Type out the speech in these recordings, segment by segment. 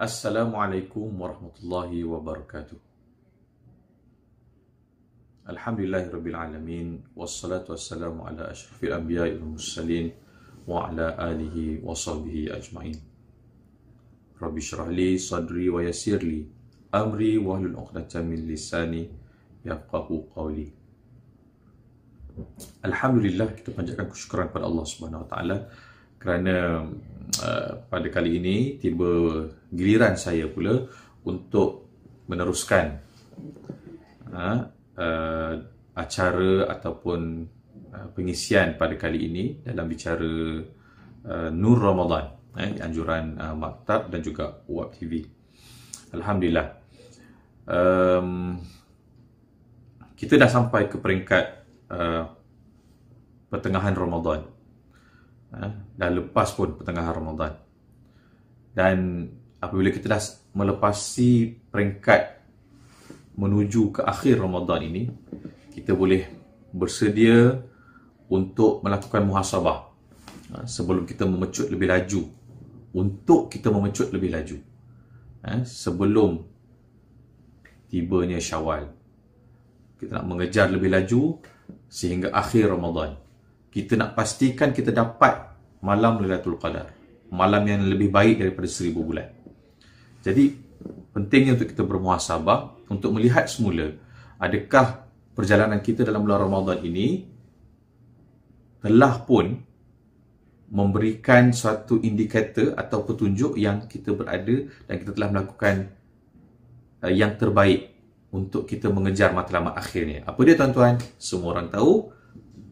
Assalamualaikum warahmatullahi wabarakatuh. Alhamdulillahirabbil alamin wassalatu wassalamu ala asyrafil anbiya'i wal mursalin wa ala alihi wa sahbihi ajmain. Rabbi shrah li sadri wa yassir li amri wahlul 'uqdatam min lisani yafqahu qawli. Alhamdulillah, kita panjatkan kesyukuran pada Allah Subhanahu Wa Taala kerana pada kali ini tiba giliran saya pula untuk meneruskan acara ataupun pengisian pada kali ini dalam bicara Nur Ramadan, anjuran Maktab dan juga UAP TV. Alhamdulillah, kita dah sampai ke peringkat pertengahan Ramadan. Dah lepas pun pertengahan Ramadan. Dan apabila kita dah melepasi peringkat menuju ke akhir Ramadan ini, kita boleh bersedia untuk melakukan muhasabah sebelum kita memecut lebih laju. Untuk kita memecut lebih laju sebelum tibanya Syawal. Kita nak mengejar lebih laju sehingga akhir Ramadan. Kita nak pastikan kita dapat malam Lailatul Qadar, malam yang lebih baik daripada 1000 bulan. Jadi pentingnya untuk kita bermuhasabah untuk melihat semula adakah perjalanan kita dalam bulan Ramadan ini telah pun memberikan suatu indikator atau petunjuk yang kita berada dan kita telah melakukan yang terbaik untuk kita mengejar matlamat akhirnya. Apa dia, tuan-tuan? Semua orang tahu,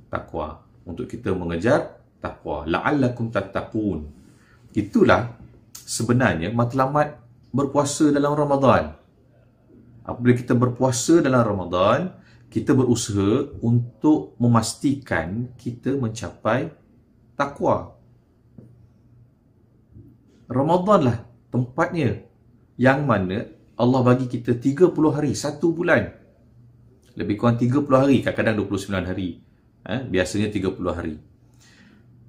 takwa. Untuk kita mengejar takwa, la'allakum tattaqun. Itulah sebenarnya matlamat berpuasa dalam Ramadan. Apabila kita berpuasa dalam Ramadan, kita berusaha untuk memastikan kita mencapai takwa. Ramadanlah tempatnya yang mana Allah bagi kita 30 hari, 1 bulan. Lebih kurang 30 hari, kadang-kadang 29 hari. Biasanya 30 hari.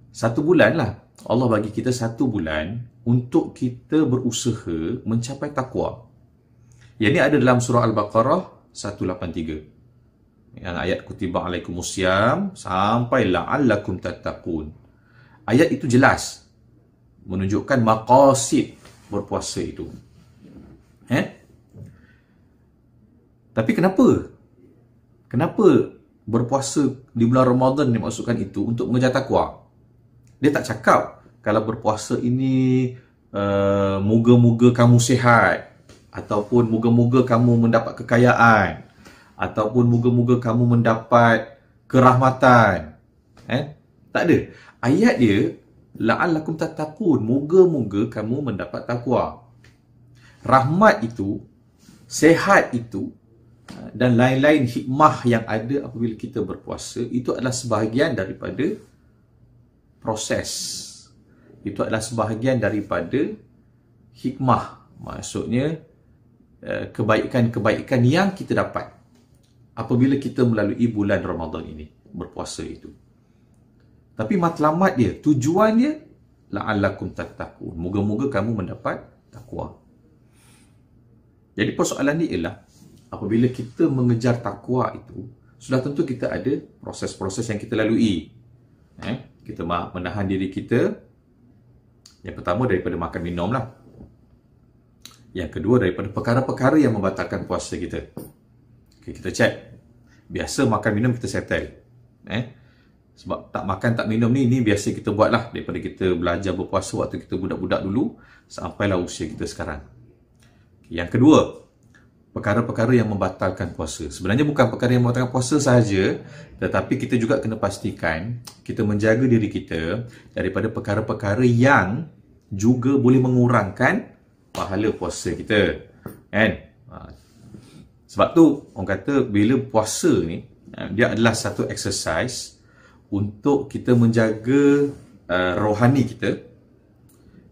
1 bulan lah. Allah bagi kita 1 bulan untuk kita berusaha mencapai takwa. Yang ini ada dalam surah Al-Baqarah 183. Yang ayat kutiba alaikumusiyam sampai la'allakum tattaqun. Ayat itu jelas menunjukkan maqasid berpuasa itu. Tapi kenapa? Kenapa berpuasa di bulan Ramadan dimaksudkan itu untuk mengejar takwa? Dia tak cakap kalau berpuasa ini moga-moga kamu sihat, ataupun moga-moga kamu mendapat kekayaan, ataupun moga-moga kamu mendapat kerahmatan. Tak ada. Ayat dia la'allakum tattaqun, moga-moga kamu mendapat takwa. Rahmat itu, sihat itu dan lain-lain hikmah yang ada apabila kita berpuasa, itu adalah sebahagian daripada proses. Itu adalah sebahagian daripada hikmah. Maksudnya kebaikan-kebaikan yang kita dapat apabila kita melalui bulan Ramadan ini, berpuasa itu. Tapi matlamat dia, tujuan dia, la'allakum tattaqun, moga-moga kamu mendapat takwa. Jadi persoalan ni ialah apabila kita mengejar takwa itu, sudah tentu kita ada proses-proses yang kita lalui. Kita menahan diri kita. Yang pertama daripada makan minum lah. Yang kedua daripada perkara-perkara yang membatalkan puasa kita. Okay, kita check. Biasa makan minum kita settle. Sebab tak makan tak minum ni biasa kita buat lah daripada kita belajar berpuasa waktu kita budak-budak dulu sampailah usia kita sekarang. Okay, yang kedua, perkara-perkara yang membatalkan puasa. Sebenarnya bukan perkara yang membatalkan puasa sahaja, tetapi kita juga kena pastikan kita menjaga diri kita daripada perkara-perkara yang juga boleh mengurangkan pahala puasa kita. Sebab tu orang kata bila puasa ni, dia adalah satu exercise untuk kita menjaga rohani kita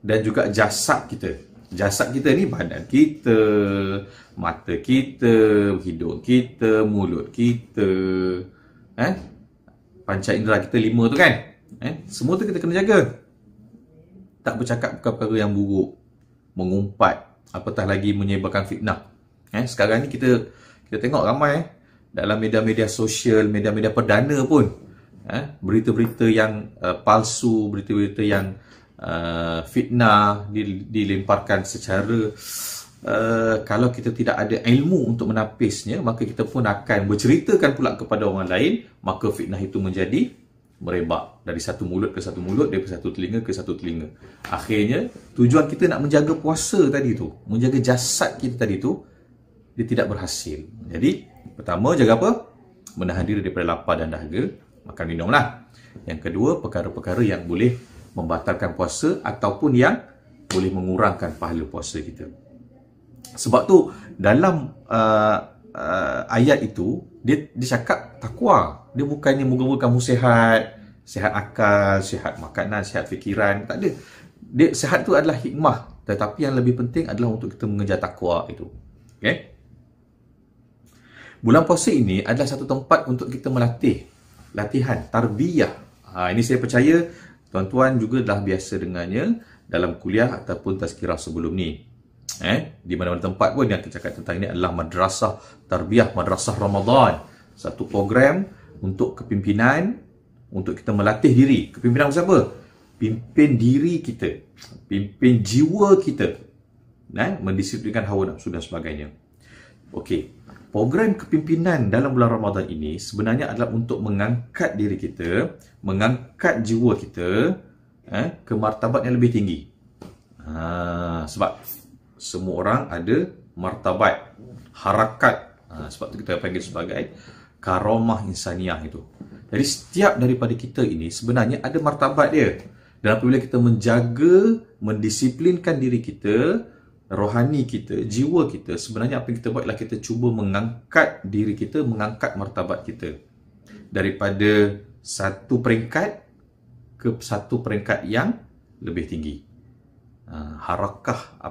dan juga jasad kita. Jasad kita ni badan kita, mata kita, hidung kita, mulut kita, panca indera kita 5 tu kan. Semua tu kita kena jaga. Tak bercakap perkara yang buruk, mengumpat, apatah lagi menyebarkan fitnah. Sekarang ni kita tengok ramai dalam media-media sosial, media-media perdana pun, berita-berita yang palsu, berita-berita yang fitnah dilemparkan secara kalau kita tidak ada ilmu untuk menapisnya, maka kita pun akan berceritakan pula kepada orang lain, maka fitnah itu menjadi merebak dari satu mulut ke satu mulut, dari satu telinga ke satu telinga. Akhirnya tujuan kita nak menjaga puasa tadi tu, menjaga jasad kita tadi tu, dia tidak berhasil. Jadi pertama, jaga apa? Menahan diri daripada lapar dan dahaga, makan minumlah. Yang kedua, perkara-perkara yang boleh membatalkan puasa ataupun yang boleh mengurangkan pahala puasa kita. Sebab tu dalam ayat itu dia cakap takwa. Dia bukannya moga-moga kamu sihat akal, sihat makanan, sihat fikiran. Tak ada. Dia sihat tu adalah hikmah, tetapi yang lebih penting adalah untuk kita mengejar takwa itu. Okey. Bulan puasa ini adalah satu tempat untuk kita melatih, latihan tarbiyah. Ini saya percaya tuan-tuan juga dah biasa dengannya dalam kuliah ataupun tazkirah sebelum ni. Di mana-mana tempat pun yang kita cakap tentang ini adalah madrasah tarbiyah, madrasah Ramadan. Satu program untuk kepimpinan, untuk kita melatih diri. Kepimpinan siapa? Pimpin diri kita, pimpin jiwa kita, mendisiplinkan hawa nafsu dan sebagainya. Okey, program kepimpinan dalam bulan Ramadan ini sebenarnya adalah untuk mengangkat diri kita, mengangkat jiwa kita ke martabat yang lebih tinggi. Sebab semua orang ada martabat, harakat. Sebab tu kita panggil sebagai karamah insaniah itu. Jadi setiap daripada kita ini sebenarnya ada martabat dia. Dan apabila kita menjaga, mendisiplinkan diri kita, rohani kita, jiwa kita, sebenarnya apa yang kita buat ialah kita cuba mengangkat diri kita, mengangkat martabat kita daripada satu peringkat ke satu peringkat yang lebih tinggi. Harakah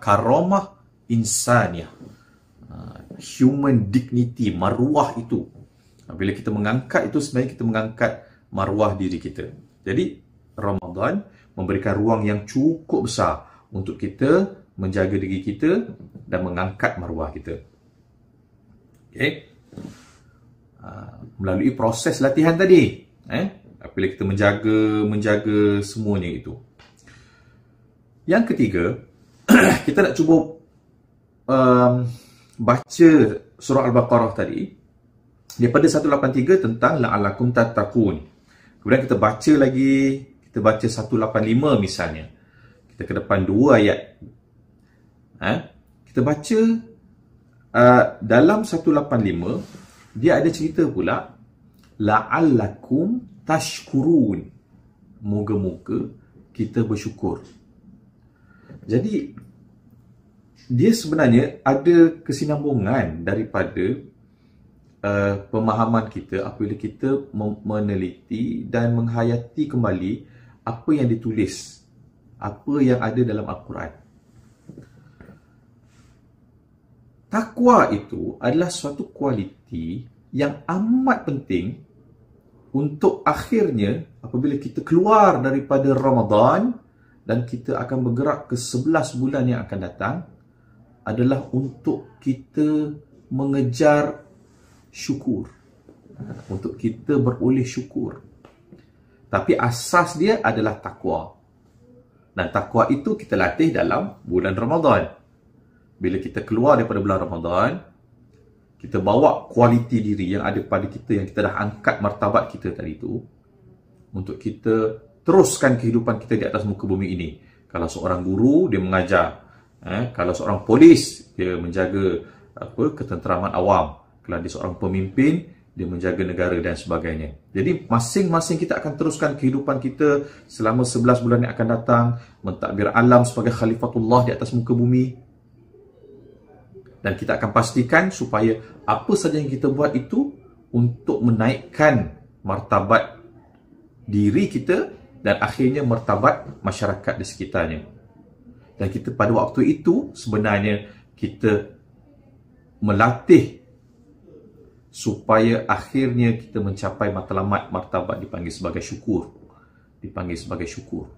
karamah insaniah, human dignity, maruah itu. Bila kita mengangkat itu, sebenarnya kita mengangkat maruah diri kita. Jadi Ramadan memberikan ruang yang cukup besar untuk kita menjaga diri kita dan mengangkat maruah kita. Okay. Melalui proses latihan tadi, apabila kita menjaga semuanya itu. Yang ketiga, kita nak cuba baca surah Al-Baqarah tadi daripada 183 tentang la'allakum tattaqun. Kemudian kita baca lagi, kita baca 185 misalnya. Kita ke depan 2 ayat. Kita baca dalam 185 dia ada cerita pula la'allakum tashkurun. Moga-moga kita bersyukur. Jadi dia sebenarnya ada kesinambungan daripada pemahaman kita apabila kita meneliti dan menghayati kembali apa yang ditulis, apa yang ada dalam Al-Quran. Takwa itu adalah suatu kualiti yang amat penting untuk akhirnya apabila kita keluar daripada Ramadan dan kita akan bergerak ke 11 bulan yang akan datang, adalah untuk kita mengejar syukur, untuk kita beroleh syukur. Tapi asas dia adalah takwa. Dan takwa itu kita latih dalam bulan Ramadan. Bila kita keluar daripada bulan Ramadan, kita bawa kualiti diri yang ada pada kita, yang kita dah angkat martabat kita tadi itu, untuk kita teruskan kehidupan kita di atas muka bumi ini. Kalau seorang guru, dia mengajar. Kalau seorang polis, dia menjaga ketenteraman awam. Kalau dia seorang pemimpin, dia menjaga negara dan sebagainya. Jadi masing-masing kita akan teruskan kehidupan kita selama 11 bulan yang akan datang, mentadbir alam sebagai khalifatullah di atas muka bumi. Dan kita akan pastikan supaya apa saja yang kita buat itu untuk menaikkan martabat diri kita dan akhirnya martabat masyarakat di sekitarnya. Dan kita pada waktu itu sebenarnya kita melatih supaya akhirnya kita mencapai matlamat martabat dipanggil sebagai syukur. Dipanggil sebagai syukur.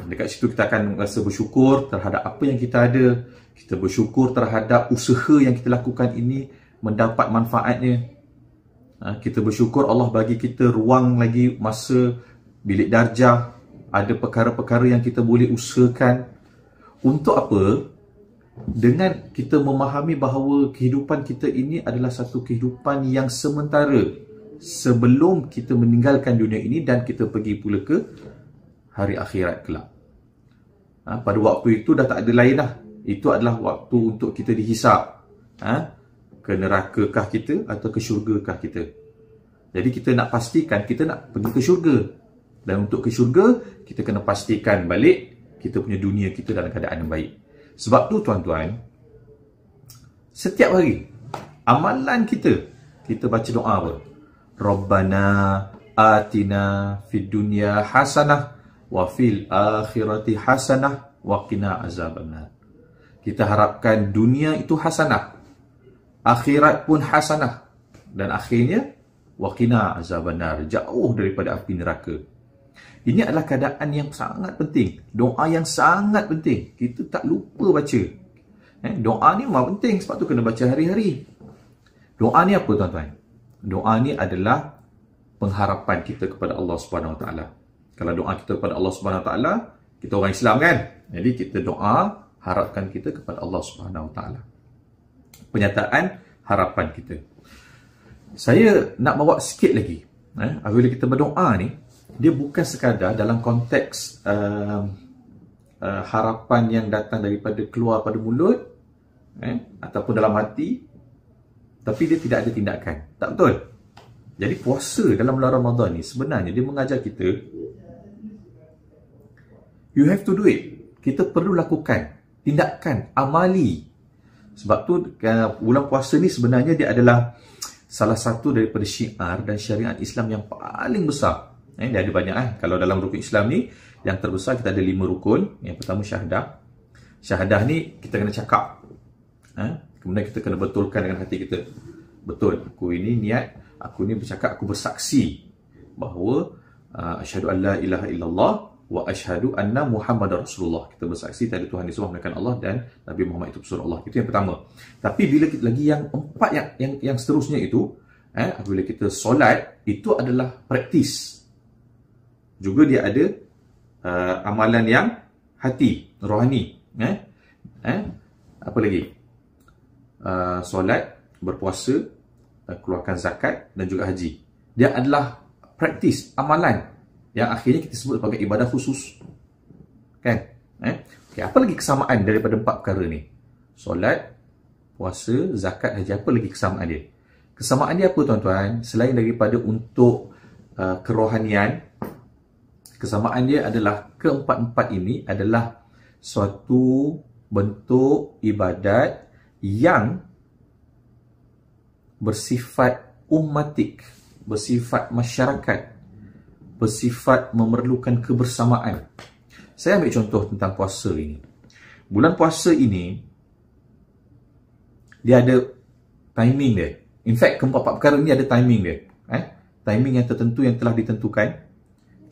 Dekat situ kita akan rasa bersyukur terhadap apa yang kita ada. Kita bersyukur terhadap usaha yang kita lakukan ini mendapat manfaatnya. Kita bersyukur Allah bagi kita ruang lagi, masa, bilik darjah. Ada perkara-perkara yang kita boleh usahakan. Untuk apa? Dengan kita memahami bahawa kehidupan kita ini adalah satu kehidupan yang sementara sebelum kita meninggalkan dunia ini dan kita pergi pula ke hari akhirat kelak. Pada waktu itu dah tak ada lain dah. Itu adalah waktu untuk kita dihisap. Ke nerakakah kita atau ke syurgakah kita. Jadi kita nak pastikan kita nak pergi ke syurga. Dan untuk ke syurga, kita kena pastikan balik kita punya dunia kita dalam keadaan yang baik. Sebab tu tuan-tuan, setiap hari amalan kita baca doa apa? Rabbana atina fid dunya hasanah wa fil akhirati hasanah wa qina azabannar. Kita harapkan dunia itu hasanah, akhirat pun hasanah, dan akhirnya wa qina azabannar, jauh daripada api neraka. Ini adalah keadaan yang sangat penting. Doa yang sangat penting. Kita tak lupa baca. Doa ni memang penting, sebab tu kena baca hari-hari. Doa ni apa tuan-tuan? Doa ni adalah pengharapan kita kepada Allah Subhanahu Wa Taala. Kalau doa kita kepada Allah Subhanahu Wa Taala, kita orang Islam kan? Jadi kita doa harapkan kita kepada Allah Subhanahu Wa Taala. Penyataan harapan kita. Saya nak bawa sikit lagi. Apabila kita berdoa ni, dia bukan sekadar dalam konteks harapan yang datang daripada keluar pada mulut ataupun dalam hati, tapi dia tidak ada tindakan. Tak betul? Jadi puasa dalam bulan Ramadan ni sebenarnya dia mengajar kita, you have to do it. Kita perlu lakukan tindakan, amali. Sebab tu bulan puasa ni sebenarnya dia adalah salah satu daripada syiar dan syariat Islam yang paling besar. Dia ada banyak. Kalau dalam rukun Islam ni, yang terbesar kita ada 5 rukun. Yang pertama syahadah. Syahadah ni kita kena cakap. Kemudian kita kena betulkan dengan hati kita. Betul, aku ini niat, aku ni bercakap, aku bersaksi bahawa asyhadu an la ilaha illallah wa asyhadu anna Muhammadar Rasulullah. Kita bersaksi tiada Tuhan disembah melainkan Allah dan Nabi Muhammad itu pesuruh Allah. Itu yang pertama. Tapi bila kita lagi yang empat yang seterusnya itu, apabila kita solat, itu adalah praktis. Juga dia ada amalan yang hati, rohani. Apa lagi? Solat, berpuasa, keluarkan zakat dan juga haji. Dia adalah praktis, amalan yang akhirnya kita sebut sebagai ibadah khusus. Kan? Okay, apa lagi kesamaan daripada 4 perkara ni? Solat, puasa, zakat, haji. Apa lagi kesamaan dia? Kesamaan dia apa tuan-tuan? Selain daripada untuk kerohanian, kesamaan dia adalah keempat-empat ini adalah suatu bentuk ibadat yang bersifat ummatik, bersifat masyarakat, bersifat memerlukan kebersamaan. Saya ambil contoh tentang puasa ini. Bulan puasa ini, dia ada timing dia. In fact, keempat-empat perkara ini ada timing dia. Timing yang tertentu yang telah ditentukan.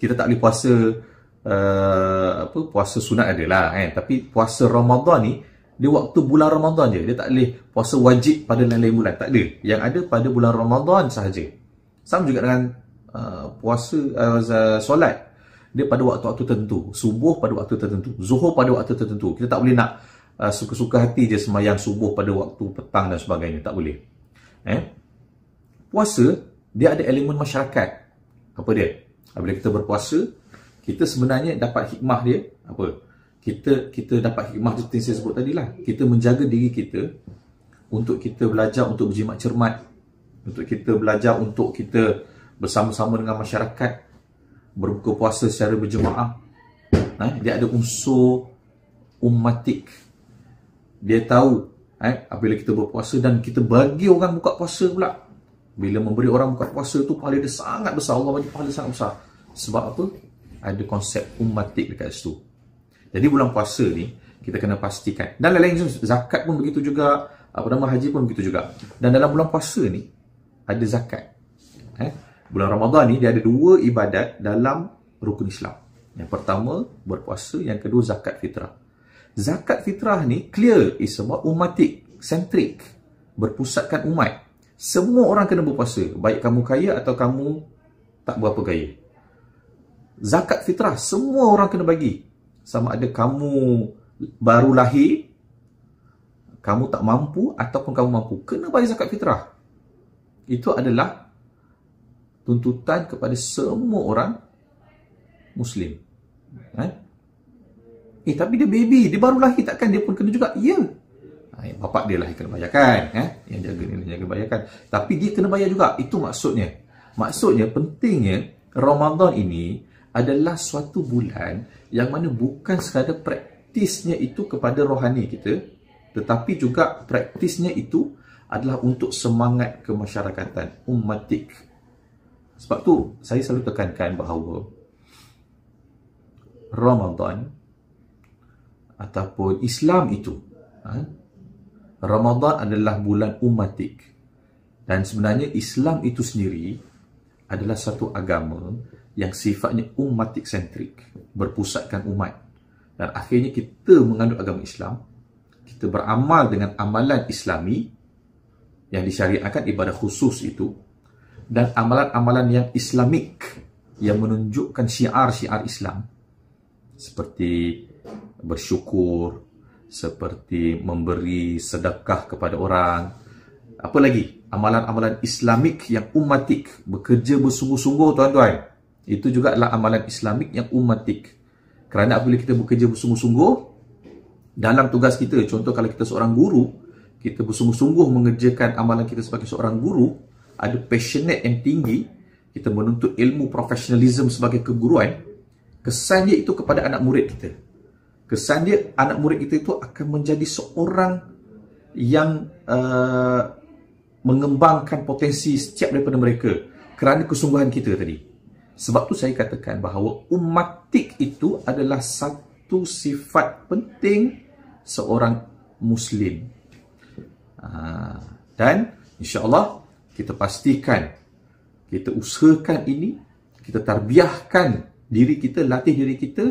Kita tak boleh puasa puasa sunat adalah tapi puasa Ramadan ni dia waktu bulan Ramadan je. Dia tak boleh puasa wajib pada lain-lain bulan. Tak ada. Yang ada pada bulan Ramadan sahaja. Sama juga dengan puasa solat. Dia pada waktu-waktu tertentu. Subuh pada waktu tertentu. Zuhur pada waktu tertentu. Kita tak boleh nak suka-suka hati je sembahyang subuh pada waktu petang dan sebagainya. Tak boleh. Puasa dia ada elemen masyarakat. Apa dia? Bila kita berpuasa, kita sebenarnya dapat hikmah dia apa? Kita dapat hikmah yang saya sebut tadi lah. Kita menjaga diri kita untuk kita belajar untuk berjimat cermat, untuk kita belajar untuk kita bersama-sama dengan masyarakat berbuka puasa secara berjemaah. Dia ada unsur ummatik. Dia tahu apabila kita berpuasa dan kita bagi orang buka puasa pula. Bila memberi orang buka puasa tu pahala dia sangat besar. Allah bagi pahala sangat besar. Sebab apa? Ada konsep ummatik dekat situ. Jadi bulan puasa ni kita kena pastikan. Dan lain-lain, zakat pun begitu juga, haji pun begitu juga. Dan dalam bulan puasa ni ada zakat. Bulan Ramadan ni dia ada 2 ibadat dalam rukun Islam. Yang pertama berpuasa, yang kedua zakat fitrah. Zakat fitrah ni clear is about umatik, centric, berpusatkan umat. Semua orang kena berpuasa, baik kamu kaya atau kamu tak berapa kaya. Zakat fitrah semua orang kena bagi. Sama ada kamu baru lahir, kamu tak mampu ataupun kamu mampu, kena bagi zakat fitrah. Itu adalah tuntutan kepada semua orang Muslim. Tapi dia baby, dia baru lahir, takkan dia pun kena juga? Ya. Bapak dia lahir kena bayarkan, yang jaga ni jaga bayarkan. Tapi dia kena bayar juga. Itu maksudnya. Maksudnya pentingnya Ramadan ini adalah suatu bulan yang mana bukan sekadar praktisnya itu kepada rohani kita, tetapi juga praktisnya itu adalah untuk semangat kemasyarakatan, ummatik. Sebab tu saya selalu tekankan bahawa Ramadan ataupun Islam itu, Ramadan adalah bulan ummatik. Dan sebenarnya Islam itu sendiri adalah satu agama yang sifatnya ummatik sentrik, berpusatkan umat. Dan akhirnya kita menganut agama Islam, kita beramal dengan amalan Islami yang disyariatkan ibadah khusus itu, dan amalan-amalan yang Islamik yang menunjukkan syiar-syiar Islam seperti bersyukur, seperti memberi sedekah kepada orang. Apa lagi? Amalan-amalan Islamik yang ummatik, bekerja bersungguh-sungguh tuan-tuan. Itu juga adalah amalan Islamik yang ummatik. Kerana apabila kita bekerja bersungguh-sungguh dalam tugas kita, contoh kalau kita seorang guru, kita bersungguh-sungguh mengerjakan amalan kita sebagai seorang guru, ada passionate yang tinggi, kita menuntut ilmu profesionalism sebagai keguruan, kesan dia itu kepada anak murid kita. Kesan dia, anak murid kita itu akan menjadi seorang yang mengembangkan potensi setiap daripada mereka kerana kesungguhan kita tadi. Sebab tu saya katakan bahawa ummatik itu adalah satu sifat penting seorang Muslim. Dan insya-Allah kita pastikan, kita usahakan ini, kita tarbiyahkan diri kita, latih diri kita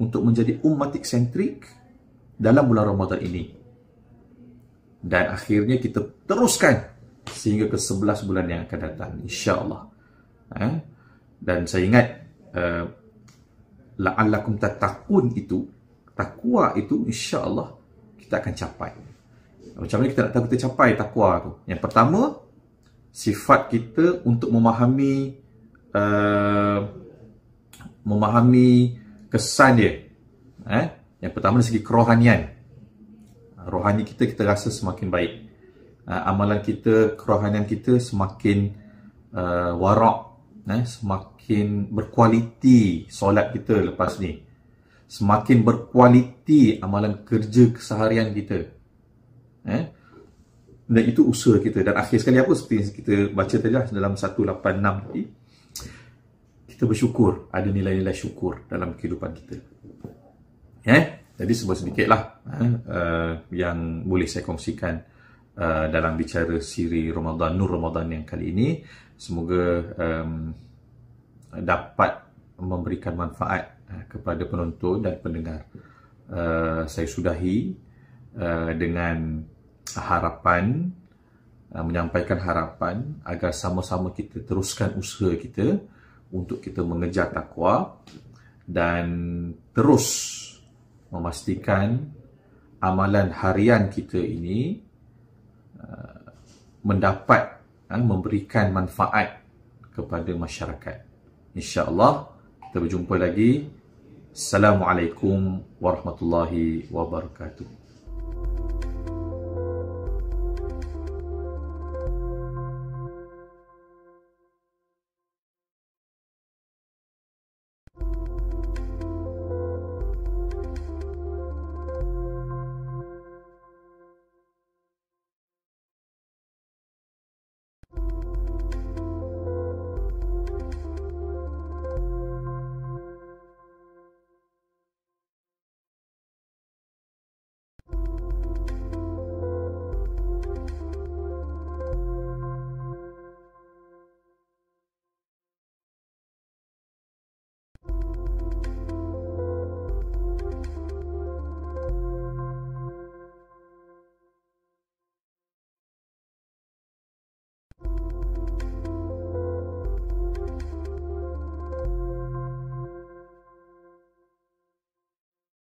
untuk menjadi ummatik sentrik dalam bulan Ramadan ini. Dan akhirnya kita teruskan sehingga ke 11 bulan yang akan datang, insya-Allah. Dan saya ingat la'allakum tattaqun itu, takwa itu insya-Allah kita akan capai. Macam mana kita nak tahu kita capai takwa tu? Yang pertama, sifat kita untuk memahami kesan dia. Yang pertama dari segi kerohanian. Rohani kita rasa semakin baik. Amalan kita, kerohanian kita semakin warak, semakin berkualiti solat kita lepas ni. Semakin berkualiti amalan kerja keseharian kita. Dan itu usaha kita. Dan akhir sekali apa, seperti yang kita baca tadi lah, dalam 186 tadi, kita bersyukur, ada nilai-nilai syukur dalam kehidupan kita. Jadi sebuah sedikit lah yang boleh saya kongsikan dalam bicara siri Ramadan, Nur Ramadan yang kali ini. Semoga dapat memberikan manfaat kepada penonton dan pendengar. Saya sudahi dengan harapan, menyampaikan harapan agar sama-sama kita teruskan usaha kita untuk kita mengejar takwa dan terus memastikan amalan harian kita ini mendapat memberikan manfaat kepada masyarakat. InsyaAllah kita berjumpa lagi. Assalamualaikum warahmatullahi wabarakatuh.